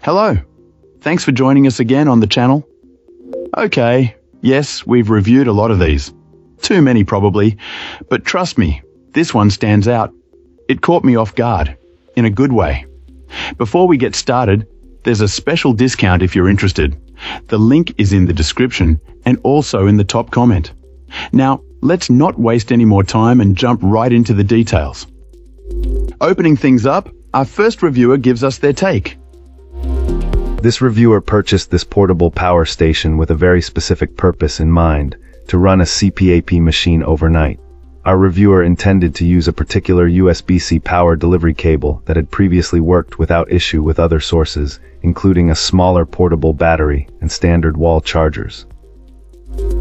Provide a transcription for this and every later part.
Hello. Thanks for joining us again on the channel. Okay, yes, we've reviewed a lot of these. Too many probably, but trust me, this one stands out. It caught me off guard, in a good way. Before we get started, there's a special discount if you're interested. The link is in the description and also in the top comment. Now, let's not waste any more time and jump right into the details. Opening things up, our first reviewer gives us their take. This reviewer purchased this portable power station with a very specific purpose in mind, to run a CPAP machine overnight. Our reviewer intended to use a particular USB-C power delivery cable that had previously worked without issue with other sources, including a smaller portable battery and standard wall chargers.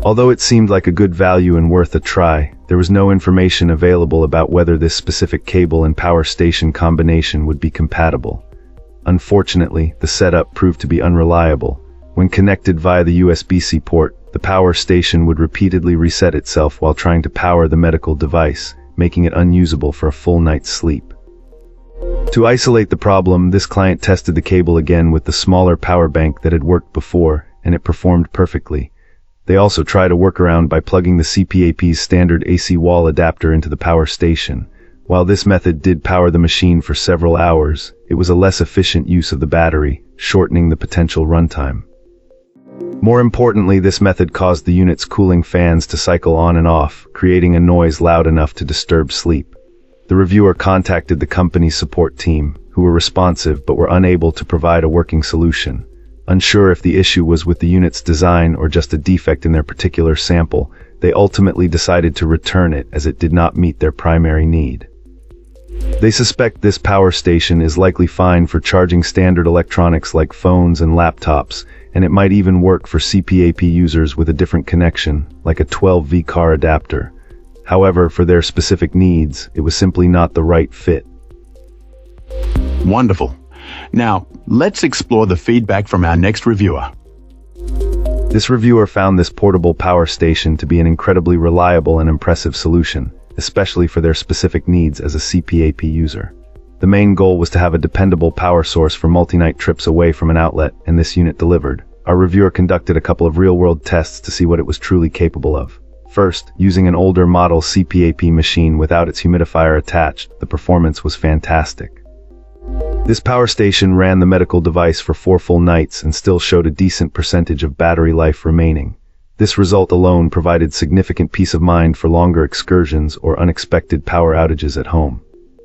Although it seemed like a good value and worth a try, there was no information available about whether this specific cable and power station combination would be compatible. Unfortunately, the setup proved to be unreliable. When connected via the USB-C port, the power station would repeatedly reset itself while trying to power the medical device, making it unusable for a full night's sleep. To isolate the problem, this client tested the cable again with the smaller power bank that had worked before, and it performed perfectly. They also tried a workaround by plugging the CPAP's standard AC wall adapter into the power station. While this method did power the machine for several hours, it was a less efficient use of the battery, shortening the potential runtime. More importantly, this method caused the unit's cooling fans to cycle on and off, creating a noise loud enough to disturb sleep. The reviewer contacted the company's support team, who were responsive but were unable to provide a working solution. Unsure if the issue was with the unit's design or just a defect in their particular sample, they ultimately decided to return it as it did not meet their primary need. They suspect this power station is likely fine for charging standard electronics like phones and laptops, and it might even work for CPAP users with a different connection, like a 12V car adapter. However, for their specific needs, it was simply not the right fit. Wonderful. Now, let's explore the feedback from our next reviewer. This reviewer found this portable power station to be an incredibly reliable and impressive solution, especially for their specific needs as a CPAP user. The main goal was to have a dependable power source for multi-night trips away from an outlet, and this unit delivered. Our reviewer conducted a couple of real-world tests to see what it was truly capable of. First, using an older model CPAP machine without its humidifier attached, the performance was fantastic. This power station ran the medical device for 4 full nights and still showed a decent percentage of battery life remaining. This result alone provided significant peace of mind for longer excursions or unexpected power outages at home.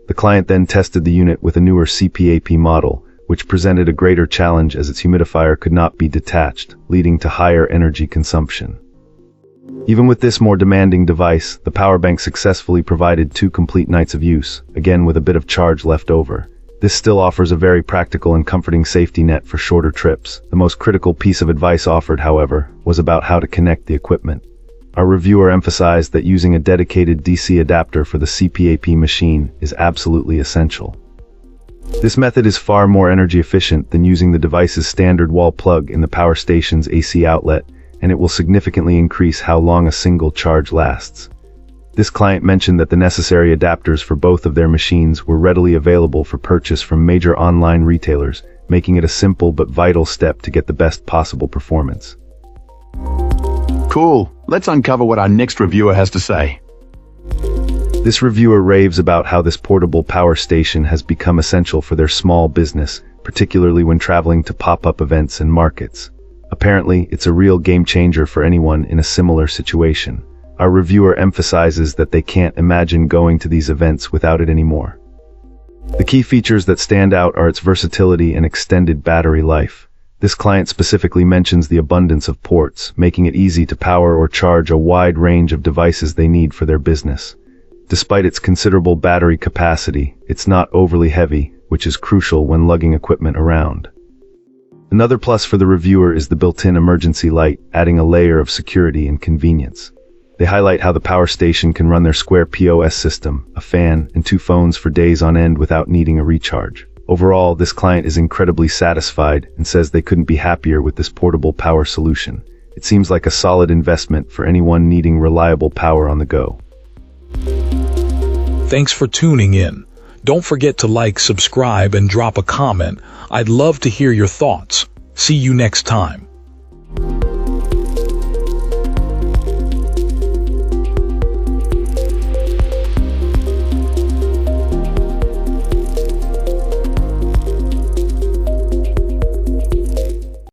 The client then tested the unit with a newer CPAP model, which presented a greater challenge as its humidifier could not be detached, leading to higher energy consumption. Even with this more demanding device, the power bank successfully provided 2 complete nights of use, again with a bit of charge left over. This still offers a very practical and comforting safety net for shorter trips. The most critical piece of advice offered, however, was about how to connect the equipment. Our reviewer emphasized that using a dedicated DC adapter for the CPAP machine is absolutely essential. This method is far more energy efficient than using the device's standard wall plug in the power station's AC outlet, and it will significantly increase how long a single charge lasts. This client mentioned that the necessary adapters for both of their machines were readily available for purchase from major online retailers, making it a simple but vital step to get the best possible performance. Cool. Let's uncover what our next reviewer has to say. This reviewer raves about how this portable power station has become essential for their small business, particularly when traveling to pop-up events and markets. Apparently, it's a real game changer for anyone in a similar situation. Our reviewer emphasizes that they can't imagine going to these events without it anymore. The key features that stand out are its versatility and extended battery life. This client specifically mentions the abundance of ports, making it easy to power or charge a wide range of devices they need for their business. Despite its considerable battery capacity, it's not overly heavy, which is crucial when lugging equipment around. Another plus for the reviewer is the built-in emergency light, adding a layer of security and convenience. They highlight how the power station can run their Square POS system, a fan, and 2 phones for days on end without needing a recharge. Overall, this client is incredibly satisfied and says they couldn't be happier with this portable power solution. It seems like a solid investment for anyone needing reliable power on the go. Thanks for tuning in. Don't forget to like, subscribe, and drop a comment. I'd love to hear your thoughts. See you next time.